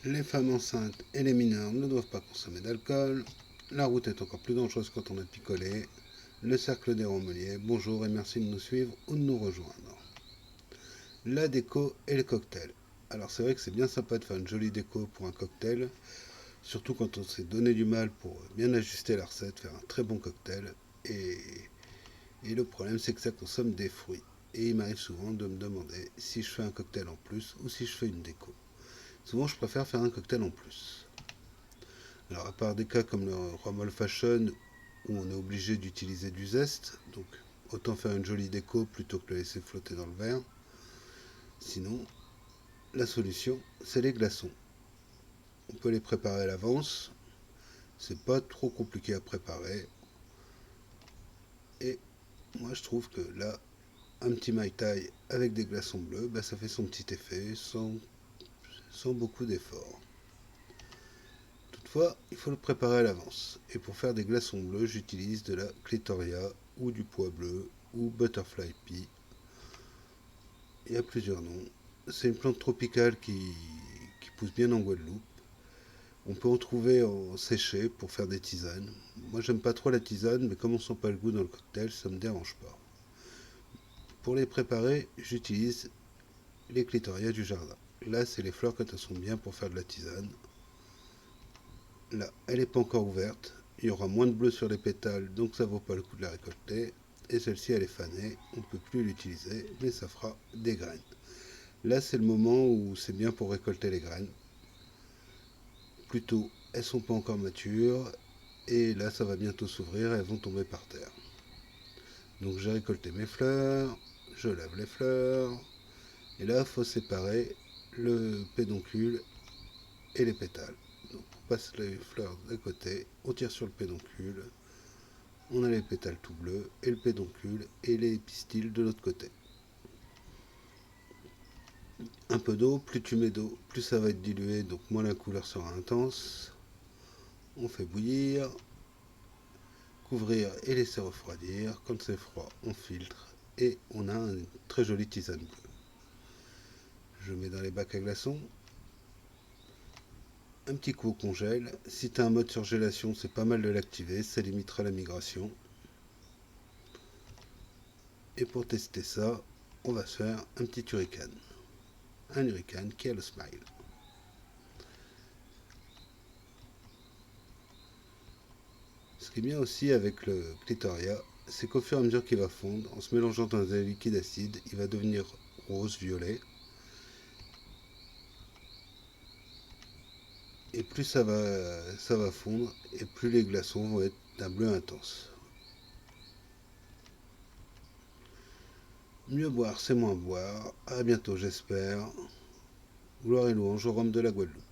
Les femmes enceintes et les mineurs ne doivent pas consommer d'alcool. La route est encore plus dangereuse quand on a picolé. Le cercle des Romeliers, bonjour et merci de nous suivre ou de nous rejoindre. La déco et le cocktail. Alors c'est vrai que c'est bien sympa de faire une jolie déco pour un cocktail, surtout quand on s'est donné du mal pour bien ajuster la recette, faire un très bon cocktail. Et le problème c'est que ça consomme des fruits. Et il m'arrive souvent de me demander si je fais un cocktail en plus ou si je fais une déco. Souvent je préfère faire un cocktail en plus. Alors à part des cas comme le rhum old fashion où on est obligé d'utiliser du zeste, donc autant faire une jolie déco plutôt que le laisser flotter dans le verre. Sinon, la solution, c'est les glaçons. On peut les préparer à l'avance, c'est pas trop compliqué à préparer. Et moi je trouve que là, un petit Mai Tai avec des glaçons bleus, bah, ça fait son petit effet sans beaucoup d'efforts. Toutefois, il faut le préparer à l'avance. Et pour faire des glaçons bleus, j'utilise de la clitoria ou du pois bleu ou butterfly pea. Il y a plusieurs noms. C'est une plante tropicale qui pousse bien en Guadeloupe. On peut en trouver en séché pour faire des tisanes. Moi j'aime pas trop la tisane, mais comme on sent pas le goût dans le cocktail, ça me dérange pas. Pour les préparer, j'utilise les clitoria du jardin. Là, c'est les fleurs quand elles sont bien pour faire de la tisane. Là, elle n'est pas encore ouverte. Il y aura moins de bleu sur les pétales, donc ça vaut pas le coup de la récolter. Et celle-ci, elle est fanée. On ne peut plus l'utiliser, mais ça fera des graines. Là, c'est le moment où c'est bien pour récolter les graines. Plutôt, elles sont pas encore matures. Et là, ça va bientôt s'ouvrir et elles vont tomber par terre. Donc, j'ai récolté mes fleurs. Je lave les fleurs. Et là, il faut séparer le pédoncule et les pétales. Donc, on passe les fleurs d'un côté, on tire sur le pédoncule, on a les pétales tout bleus et le pédoncule et les pistils de l'autre côté. Un peu d'eau, plus tu mets d'eau, plus ça va être dilué, donc moins la couleur sera intense. On fait bouillir, couvrir et laisser refroidir. Quand c'est froid, on filtre et on a une très jolie tisane bleue. Je mets dans les bacs à glaçons. Un petit coup au congèle. Si tu as un mode surgélation, c'est pas mal de l'activer, ça limitera la migration. Et pour tester ça, on va se faire un petit hurricane. Un hurricane qui a le smile. Ce qui est bien aussi avec le clitoria, c'est qu'au fur et à mesure qu'il va fondre, en se mélangeant dans un liquide acide, il va devenir rose, violet. Et plus ça va fondre, et plus les glaçons vont être d'un bleu intense. Mieux boire, c'est moins boire. À bientôt, j'espère. Gloire et louange au rhum de la Guadeloupe.